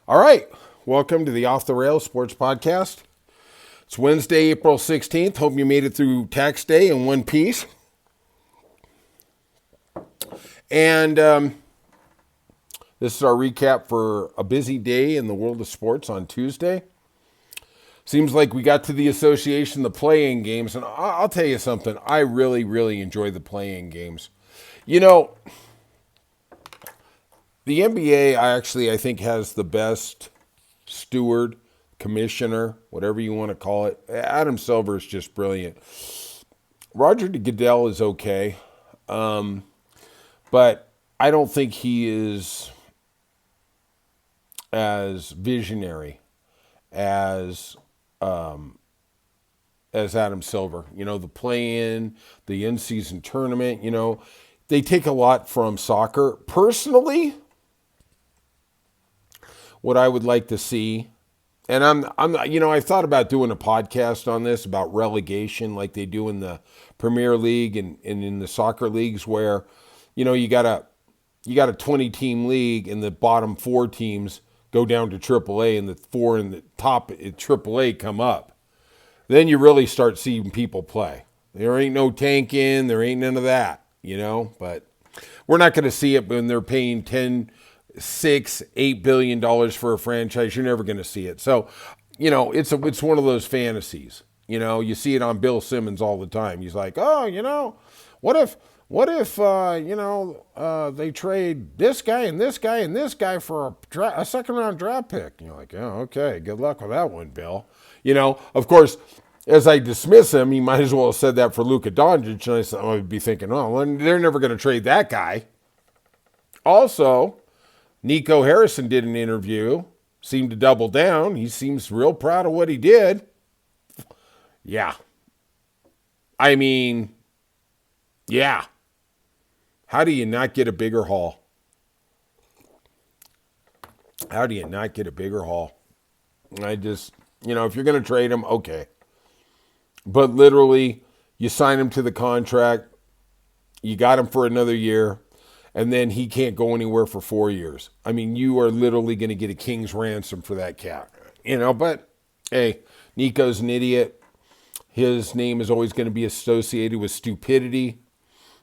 All right. Welcome to the Off the Rails Sports Podcast. It's Wednesday, April 16th. Hope you made it through tax day in one piece. And this is our recap for a busy day in the world of sports on Tuesday. Seems like we got to the association, the play-in games. And I'll tell you something. I really, really enjoy the play-in games. You know, the NBA I think has the best steward, commissioner, whatever you want to call it. Adam Silver is just brilliant. Roger Goodell is okay, but I don't think he is as visionary as Adam Silver. You know, the play-in, the in-season tournament, you know, they take a lot from soccer. Personally, what I would like to see, and I thought about doing a podcast on this about relegation like they do in the Premier League and in the soccer leagues where, you know, you got a 20-team league and the bottom 4 teams go down to AAA and the 4 in the top at AAA come up. Then you really start seeing people play. There ain't no tanking, there ain't none of that, you know, but we're not going to see it when they're paying $6-8 billion for a franchise. You're never going to see it. So, you know, it's one of those fantasies. You know, you see it on Bill Simmons all the time. He's like, oh, you know, what if they trade this guy and this guy and this guy for a second round draft pick? And you're like, oh, okay, good luck with that one, Bill. You know, of course, as I dismiss him, he might as well have said that for Luka Doncic. And I would be thinking, oh, well, they're never going to trade that guy. Also, Nico Harrison did an interview, seemed to double down. He seems real proud of what he did. Yeah. I mean, yeah. How do you not get a bigger haul? How do you not get a bigger haul? I just, you know, if you're going to trade him, okay. But literally, you sign him to the contract. You got him for another year. And then he can't go anywhere for 4 years. I mean, you are literally going to get a king's ransom for that cat. You know, but, hey, Nico's an idiot. His name is always going to be associated with stupidity.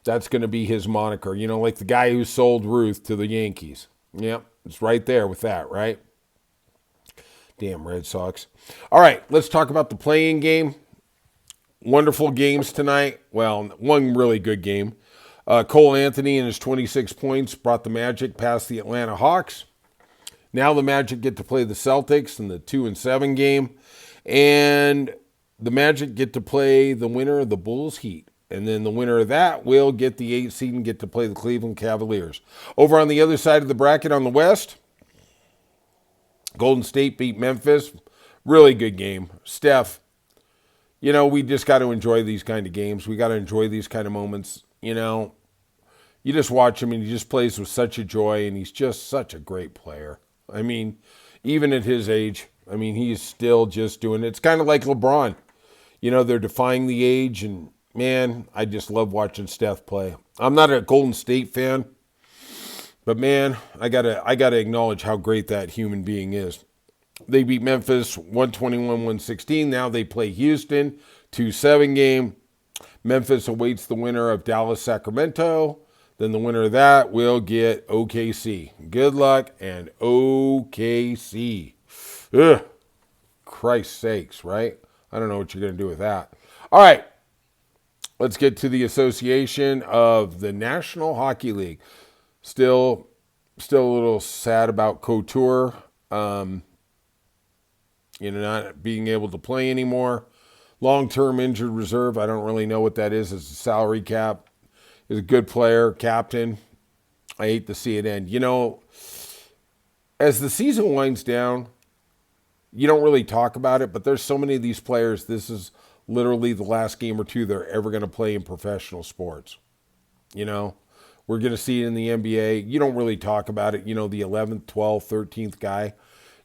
That's going to be his moniker. You know, like the guy who sold Ruth to the Yankees. Yep, it's right there with that, right? Damn Red Sox. All right, let's talk about the play-in game. Wonderful games tonight. Well, one really good game. Cole Anthony and his 26 points brought the Magic past the Atlanta Hawks. Now the Magic get to play the Celtics in the 2-7 game. And the Magic get to play the winner of the Bulls Heat. And then the winner of that will get the 8th seed and get to play the Cleveland Cavaliers. Over on the other side of the bracket on the West, Golden State beat Memphis. Really good game. Steph, you know, we just got to enjoy these kind of games. We got to enjoy these kind of moments. You know, you just watch him and he just plays with such a joy and he's just such a great player. I mean, even at his age, I mean, he's still just doing it. It's kind of like LeBron. You know, they're defying the age and, man, I just love watching Steph play. I'm not a Golden State fan, but, man, I gotta acknowledge how great that human being is. They beat Memphis 121-116. Now they play Houston, 2-7 game. Memphis awaits the winner of Dallas-Sacramento. Then the winner of that will get OKC. Good luck and OKC. Ugh. Christ's sakes, right? I don't know what you're going to do with that. All right. Let's get to the association of the National Hockey League. Still a little sad about Couture, not being able to play anymore. Long-term injured reserve, I don't really know what that is. It's a salary cap. He's a good player, captain. I hate to see it end. You know, as the season winds down, you don't really talk about it, but there's so many of these players, this is literally the last game or two they're ever going to play in professional sports. You know, we're going to see it in the NBA. You don't really talk about it. You know, the 11th, 12th, 13th guy,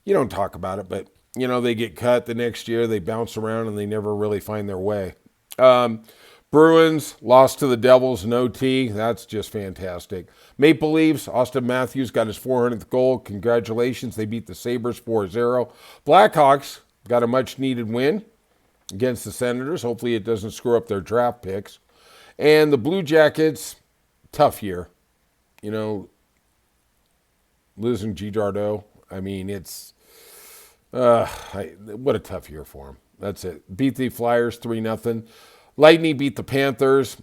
you don't talk about it, but you know, they get cut the next year, they bounce around, and they never really find their way. Bruins lost to the Devils in OT. That's just fantastic. Maple Leafs, Austin Matthews got his 400th goal. Congratulations. They beat the Sabres 4-0. Blackhawks got a much-needed win against the Senators. Hopefully it doesn't screw up their draft picks. And the Blue Jackets, tough year. You know, losing Gijardo, I mean, it's what a tough year for him. That's it. Beat the Flyers 3-0. Lightning beat the Panthers.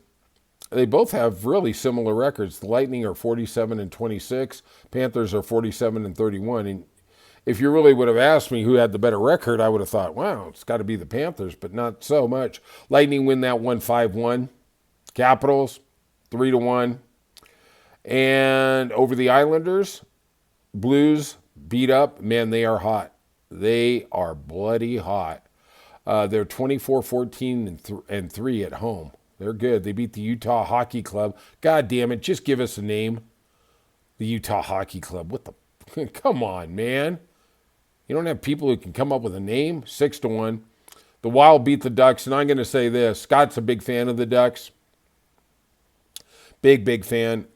They both have really similar records. The Lightning are 47-26. Panthers are 47-31. And if you really would have asked me who had the better record, I would have thought, wow, it's got to be the Panthers, but not so much. Lightning win that one 5-1. Capitals 3-1. And over the Islanders, Blues beat up. Man, they are hot. They are bloody hot. They're 24-14-3 at home. They're good. They beat the Utah Hockey Club. God damn it, just give us a name. The Utah Hockey Club. What the? Come on, man. You don't have people who can come up with a name? 6-1. The Wild beat the Ducks, and I'm going to say this. Scott's a big fan of the Ducks. Big fan.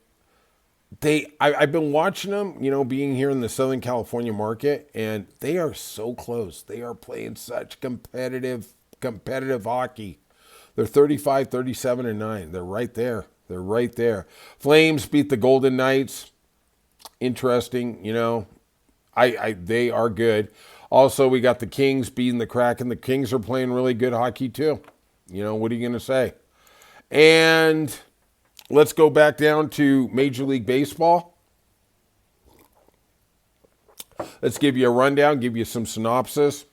I've been watching them, you know, being here in the Southern California market, and they are so close. They are playing such competitive hockey. They're 35-37-9. They're right there. They're right there. Flames beat the Golden Knights. Interesting, you know. They are good. Also, we got the Kings beating the Kraken. The Kings are playing really good hockey too. You know, what are you going to say? And let's go back down to Major League Baseball. Let's give you a rundown, give you some synopsis,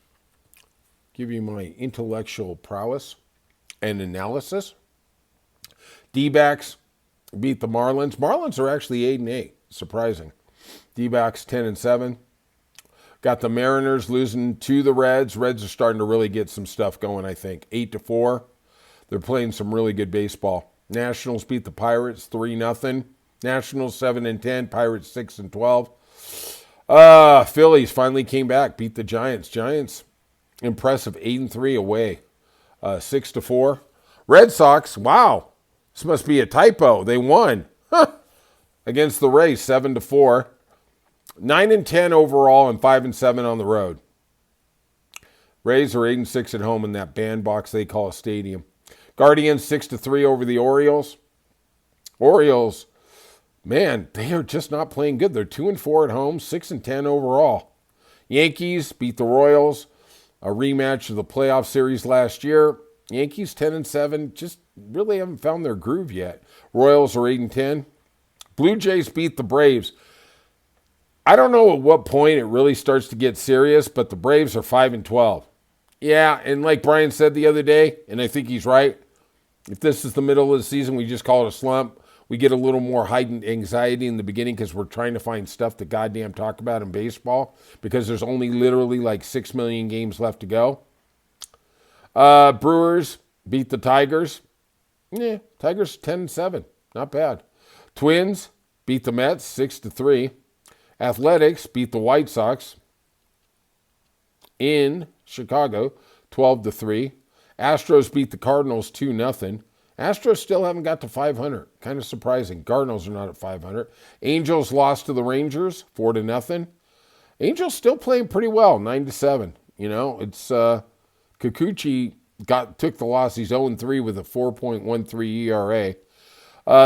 give you my intellectual prowess and analysis. D-backs beat the Marlins. Marlins are actually 8-8, surprising. D-backs 10-7. Got the Mariners losing to the Reds. Reds are starting to really get some stuff going, I think. 8-4. They're playing some really good baseball. Nationals beat the Pirates 3-0. Nationals 7-10. Pirates 6-12. Phillies finally came back, beat the Giants. Giants impressive 8-3 away, 6-4. Red Sox, wow, this must be a typo. They won against the Rays 7-4. 9-10 overall and 5-7 on the road. Rays are 8-6 at home in that bandbox they call a stadium. Guardians 6-3 over the Orioles. Orioles, man, they are just not playing good. They're 2-4 at home, 6-10 overall. Yankees beat the Royals, a rematch of the playoff series last year. Yankees 10-7, just really haven't found their groove yet. Royals are 8-10. Blue Jays beat the Braves. I don't know at what point it really starts to get serious, but the Braves are 5-12. Yeah, and like Brian said the other day, and I think he's right, if this is the middle of the season, we just call it a slump. We get a little more heightened anxiety in the beginning because we're trying to find stuff to goddamn talk about in baseball because there's only literally like 6 million games left to go. Brewers beat the Tigers. Yeah, Tigers 10-7. Not bad. Twins beat the Mets 6-3. Athletics beat the White Sox in Chicago 12-3. Astros beat the Cardinals 2-0. Astros still haven't got to 500. Kind of surprising. Cardinals are not at 500. Angels lost to the Rangers 4-0. Angels still playing pretty well, 9-7. You know, it's Kikuchi took the loss. He's 0-3 with a 4.13 ERA.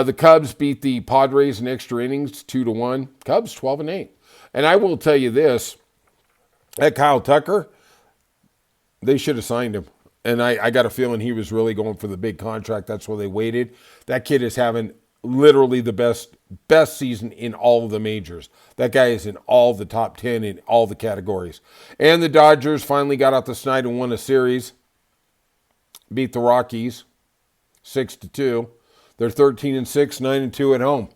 The Cubs beat the Padres in extra innings 2-1. Cubs 12-8. And I will tell you this, that Kyle Tucker, they should have signed him. And I got a feeling he was really going for the big contract. That's why they waited. That kid is having literally the best season in all of the majors. That guy is in all the top 10 in all the categories. And the Dodgers finally got out the snide and won a series. Beat the Rockies 6-2. They're 13-6, 9-2 at home.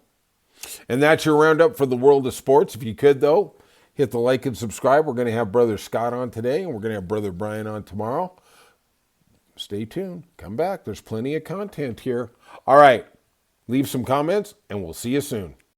And that's your roundup for the world of sports. If you could, though, hit the like and subscribe. We're going to have Brother Scott on today, and we're going to have Brother Brian on tomorrow. Stay tuned. Come back. There's plenty of content here. All right. Leave some comments, and we'll see you soon.